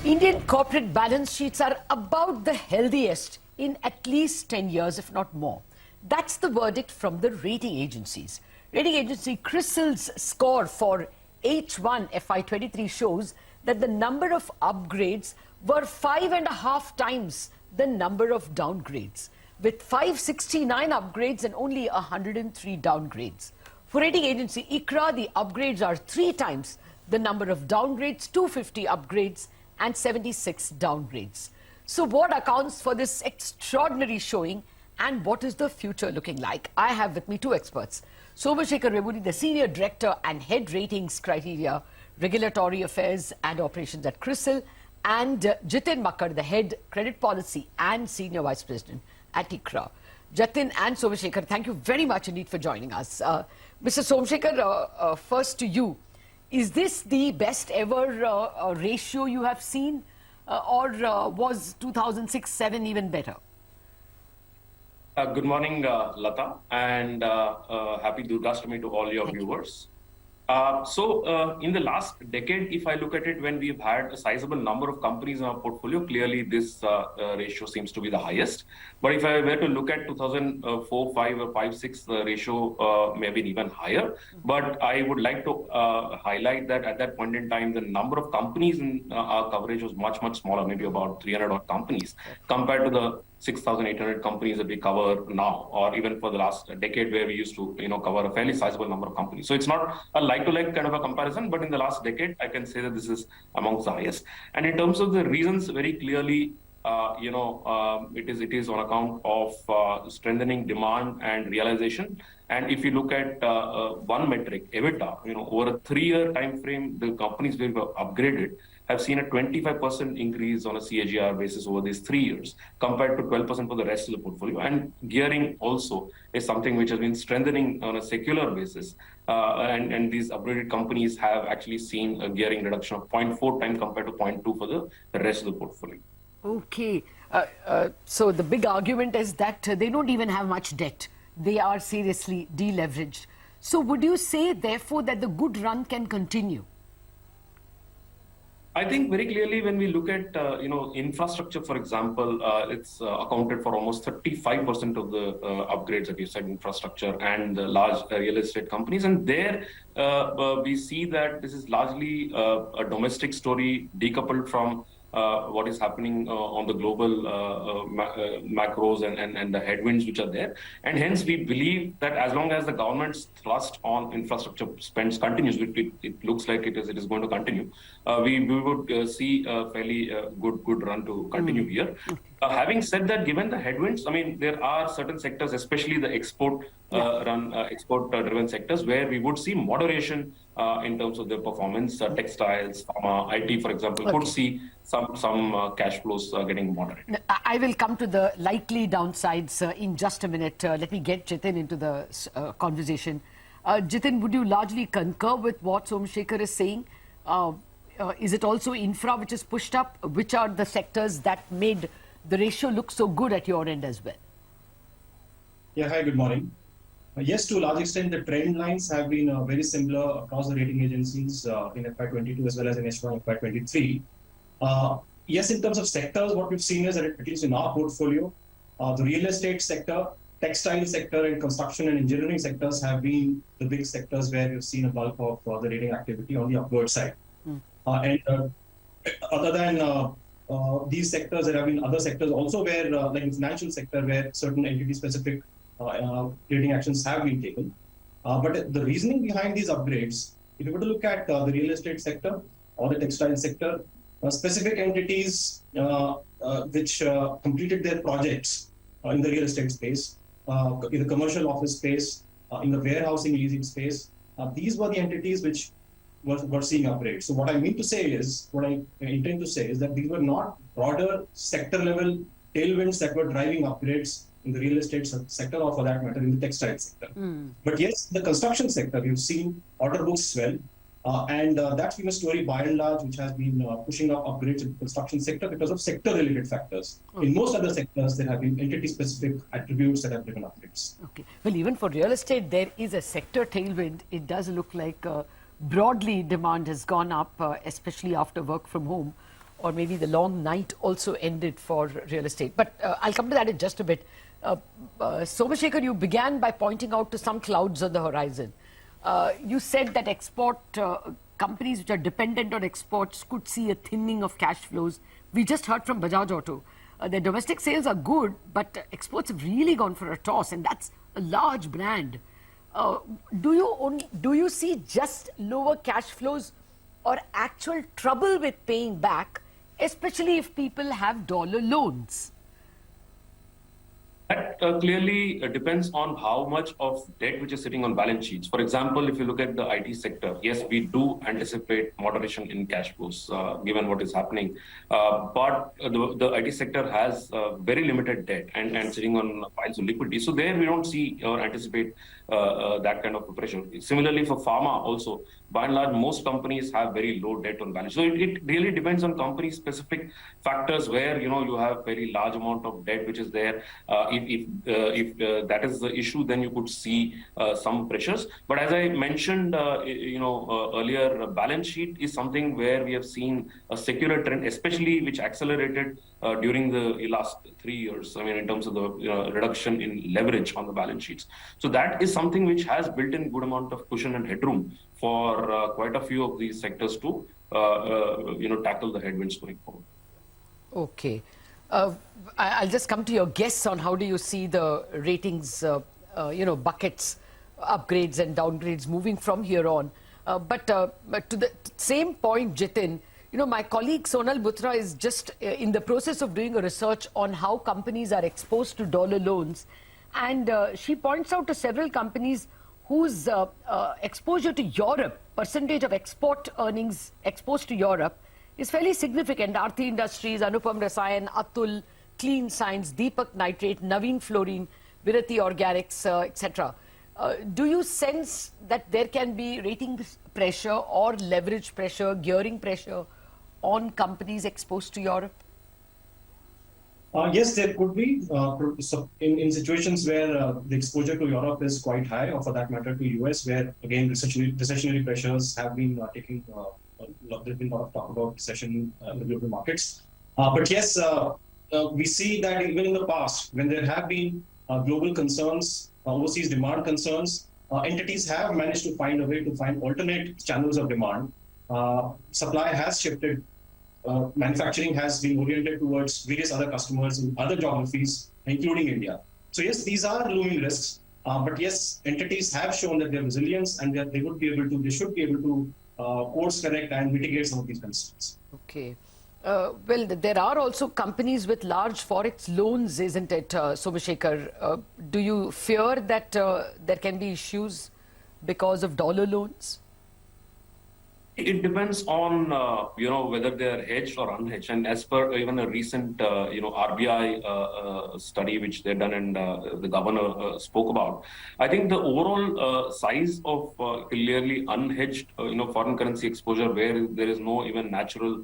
Indian corporate balance sheets are about the healthiest in at least 10 years, if not more. That's the verdict from the rating agencies. Rating agency CRISIL's score for H1FY23 shows that the number of upgrades were 5.5 times the number of downgrades, with 569 upgrades and only 103 downgrades. For rating agency ICRA, the upgrades are 3 times the number of downgrades, 250 upgrades and 76 downgrades. So what accounts for this extraordinary showing and what is the future looking like? I have with me two experts. Somashekar Rebudi, the Senior Director and Head Ratings Criteria, Regulatory Affairs and Operations at CRISIL, and Jitin Makkar, the Head Credit Policy and Senior Vice President at ICRA. Jitin and Somashekar, thank you very much indeed for joining us. Mr. Somashekar, first to you. Is this the best ever ratio you have seen, or was 2006-07 even better? Good morning, Lata, and happy Durgashtami to all your viewers. In the last decade, if I look at it, when we've had a sizable number of companies in our portfolio, clearly this ratio seems to be the highest. But if I were to look at 2004, 5 or 5, 6, the ratio may have been even higher. But I would like to highlight that at that point in time, the number of companies in our coverage was much, much smaller, maybe about 300 odd companies, compared to the 6,800 companies that we cover now, or even for the last decade where we used to, cover a fairly sizable number of companies. So it's not a like-to-like kind of a comparison, but in the last decade, I can say that this is amongst the highest. And in terms of the reasons, very clearly, it is on account of strengthening demand and realization. And if you look at one metric, EBITDA, over a 3-year time frame, the companies we've upgraded have seen a 25% increase on a CAGR basis over these 3 years, compared to 12% for the rest of the portfolio. And gearing also is something which has been strengthening on a secular basis. And these upgraded companies have actually seen a gearing reduction of 0.4 times compared to 0.2 for the rest of the portfolio. Okay. So the big argument is that they don't even have much debt. They are seriously deleveraged. So would you say, therefore, that the good run can continue? I think very clearly when we look at, infrastructure, for example, it's accounted for almost 35% of the upgrades that you said, infrastructure and the large real estate companies. And there we see that this is largely a domestic story decoupled from what is happening on the global macros and the headwinds which are there. And hence we believe that as long as the government's thrust on infrastructure spends continues, it looks like it is going to continue, we would see a fairly good run to continue here. Having said that, given the headwinds, I mean, there are certain sectors, especially the export-driven sectors, where we would see moderation in terms of their performance. Textiles, pharma, IT, for example, could see some cash flows getting moderate. I will come to the likely downsides in just a minute. Let me get Jitin into the conversation. Jitin, would you largely concur with what Somashekar is saying? Is it also infra which is pushed up? Which are the sectors that made the ratio look so good at your end as well? Yeah, hi, good morning. Yes, to a large extent, the trend lines have been very similar across the rating agencies in FY22 as well as in H1FY23. Yes, in terms of sectors, what we've seen is that at least in our portfolio, the real estate sector, textile sector, and construction and engineering sectors have been the big sectors where we've seen a bulk of the rating activity on the upward side. And other than these sectors, there have been other sectors also where, like the financial sector, where certain entity-specific rating actions have been taken. But the reasoning behind these upgrades, if you were to look at the real estate sector or the textile sector, specific entities which completed their projects in the real estate space, in the commercial office space, in the warehousing leasing space, these were the entities which were seeing upgrades. So what I intend to say is that these were not broader sector level tailwinds that were driving upgrades in the real estate sector, or for that matter in the textile sector. But yes, the construction sector, we've seen order books swell, and that's been a story by and large which has been pushing up upgrades in the construction sector because of sector related factors. In most other sectors, there have been entity specific attributes that have driven upgrades. Okay. Well, even for real estate, there is a sector tailwind. It does look like broadly demand has gone up, especially after work from home, or maybe the long night also ended for real estate. But I'll come to that in just a bit. Somashekar, you began by pointing out to some clouds on the horizon. You said that export companies which are dependent on exports could see a thinning of cash flows. We just heard from Bajaj Auto. Their domestic sales are good, but exports have really gone for a toss, and that's a large brand. Do you see just lower cash flows or actual trouble with paying back, especially if people have dollar loans? That clearly depends on how much of debt which is sitting on balance sheets. For example, if you look at the IT sector, yes, we do anticipate moderation in cash flows given what is happening. But the IT sector has very limited debt and sitting on piles of liquidity. So there we don't see or anticipate that kind of pressure. Similarly, for pharma also, by and large, most companies have very low debt on balance. So it really depends on company specific factors where you have very large amount of debt which is there. If that is the issue, then you could see some pressures. But as I mentioned, earlier, balance sheet is something where we have seen a secular trend, especially which accelerated during the last 3 years. I mean, in terms of the reduction in leverage on the balance sheets. So that is something which has built in good amount of cushion and headroom for quite a few of these sectors to tackle the headwinds going forward. Okay. I'll just come to your guess on how do you see the ratings, buckets, upgrades and downgrades moving from here on. But to the same point, Jitin, my colleague Sonal Butra is just in the process of doing a research on how companies are exposed to dollar loans. And she points out to several companies whose exposure to Europe, percentage of export earnings exposed to Europe, is fairly significant. Aarti Industries, Anupam Rasayan, Atul, Clean Science, Deepak Nitrate, Naveen Fluorine, Virati Organics, etc. Do you sense that there can be rating pressure or leverage pressure, gearing pressure on companies exposed to Europe? Yes, there could be in situations where the exposure to Europe is quite high, or for that matter to US, where again recessionary pressures have been taking. There's been a lot of talk about recession in the global markets. But yes, we see that even in the past, when there have been global concerns, overseas demand concerns, entities have managed to find a way to find alternate channels of demand. Supply has shifted. Manufacturing has been oriented towards various other customers in other geographies, including India. So yes, these are looming risks. But yes, entities have shown that their resilience and that they should be able to course correct and mitigate some of these concerns. Okay. Well, there are also companies with large forex loans, isn't it, Somashekar? Do you fear that there can be issues because of dollar loans? It depends on whether they are hedged or unhedged, and as per even a recent RBI study which they've done and the governor spoke about, I think the overall size of clearly unhedged foreign currency exposure where there is no even natural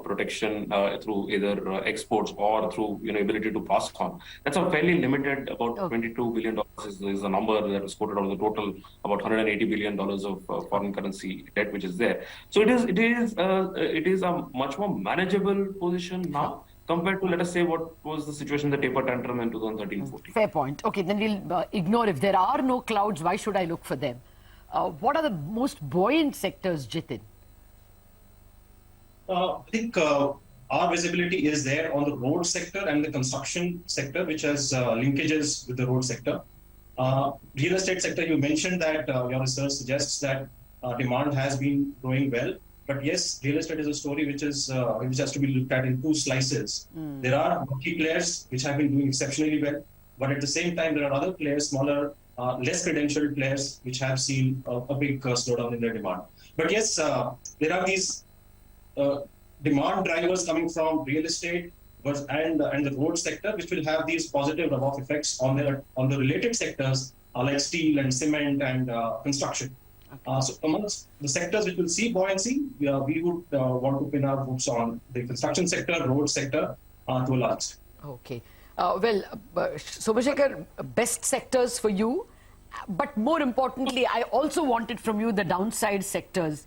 protection through either exports or through ability to pass on. That's a fairly limited. About $22 billion is the number that was quoted out of the total about $180 billion of foreign currency debt which is there. So it is a much more manageable position now compared to, let us say, what was the situation, the taper tantrum in 2013-14. Fair point. Okay, then we'll ignore if there are no clouds. Why should I look for them? What are the most buoyant sectors, Jitin? I think our visibility is there on the road sector and the construction sector, which has linkages with the road sector. Real estate sector, you mentioned that your research suggests that demand has been growing well. But yes, real estate is a story which has to be looked at in two slices. There are key players which have been doing exceptionally well, but at the same time, there are other players, smaller, less credentialed players, which have seen a big slowdown in their demand. But yes, there are these demand drivers coming from real estate and the road sector, which will have these positive rub-off effects on the related sectors like steel and cement and construction. Okay. So amongst the sectors which will see buoyancy, we would want to pin our hopes on the construction sector, road sector to a large extent. Okay. Somashekar, best sectors for you But more importantly, I also wanted from you the downside sectors.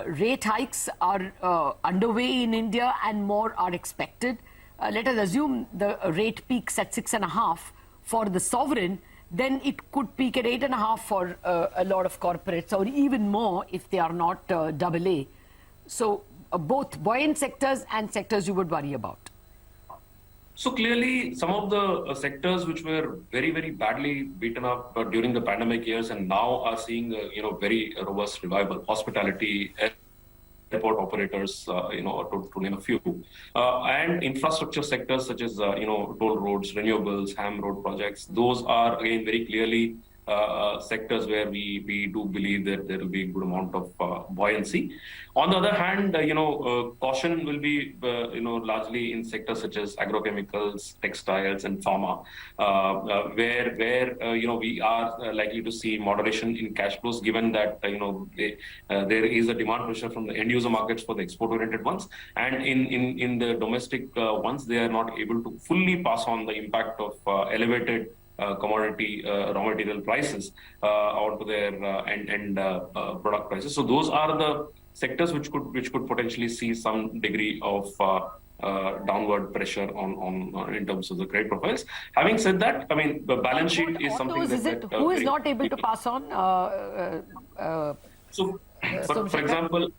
Rate hikes are underway in India and more are expected. Let us assume the rate peaks at 6.5 for the sovereign, then it could peak at 8.5 for a lot of corporates, or even more if they are not AA. So both buoyant sectors and sectors you would worry about. So clearly, some of the sectors which were very, very badly beaten up during the pandemic years and now are seeing, very robust revival. Hospitality, airport operators, to name a few, and infrastructure sectors such as, toll roads, renewables, HAM road projects. Those are again very clearly sectors where we do believe that there will be a good amount of buoyancy. On the other hand, caution will be, largely in sectors such as agrochemicals, textiles, and pharma, where we are likely to see moderation in cash flows, given that there is a demand pressure from the end user markets for the export-oriented ones, and in the domestic ones, they are not able to fully pass on the impact of elevated commodity raw material prices onto their end product prices. So those are the sectors which could potentially see some degree of downward pressure on in terms of the credit profiles. Having said that, I mean, the balance sheet is something that who is not able to pass on? For example,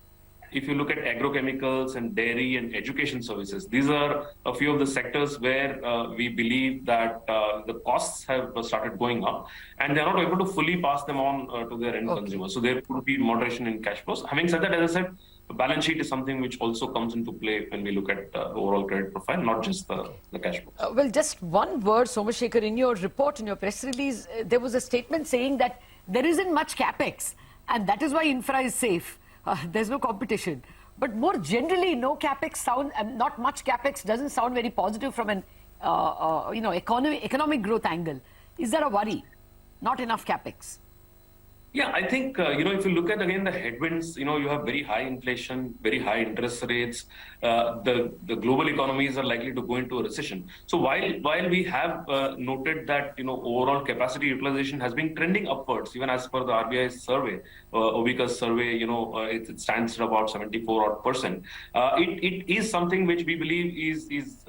if you look at agrochemicals and dairy and education services, these are a few of the sectors where we believe that the costs have started going up and they're not able to fully pass them on to their end consumers. So there could be moderation in cash flows. Having said that, as I said, the balance sheet is something which also comes into play when we look at the overall credit profile, not just the cash flows. Well, just one word, Somashekar, in your report, in your press release, there was a statement saying that there isn't much capex and that is why infra is safe. There's no competition. But more generally, no capex sound, not much capex doesn't sound very positive from an economic growth angle. Is there a worry? Not enough capex? Yeah, I think, if you look at, again, the headwinds, you have very high inflation, very high interest rates. The global economies are likely to go into a recession. So while we have noted that, overall capacity utilization has been trending upwards, even as per the RBI's survey, OBICA's survey, it stands at about 74%. It is something which we believe is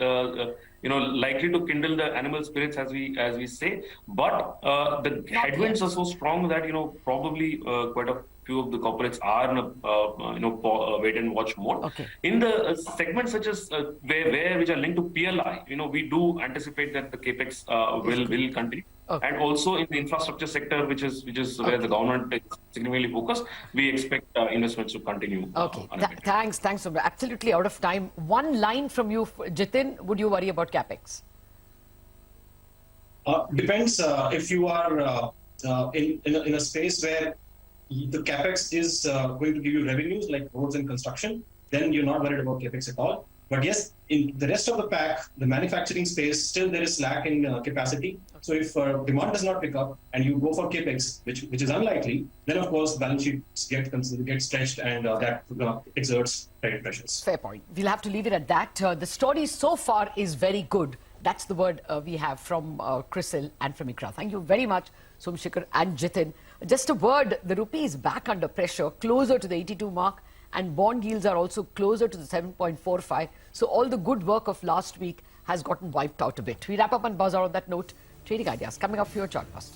likely to kindle the animal spirits, as we say, but the headwinds are so strong that probably quite a few of the corporates are in a wait and watch mode. Okay. In the segments such as which are linked to PLI, we do anticipate that the capex will continue. Okay. And also in the infrastructure sector, which is where the government is significantly focused, we expect investments to continue. Okay, thanks. Sobra. Absolutely out of time. One line from you, Jitin. Would you worry about capex? Depends if you are in a space where the capex is going to give you revenues like roads and construction, then you're not worried about capex at all. But yes, in the rest of the pack, the manufacturing space, still there is lack in capacity. So if demand does not pick up and you go for capex, which is unlikely, then of course balance sheets get stretched and that exerts credit pressures. Fair point. We'll have to leave it at that. The story so far is very good. That's the word we have from CRISIL and from ICRA. Thank you very much, Somashekar and Jitin. Just a word, the rupee is back under pressure, closer to the 82 mark, and bond yields are also closer to the 7.45. So all the good work of last week has gotten wiped out a bit. We wrap up and buzz out on that note. Trading ideas coming up for your Chartbust.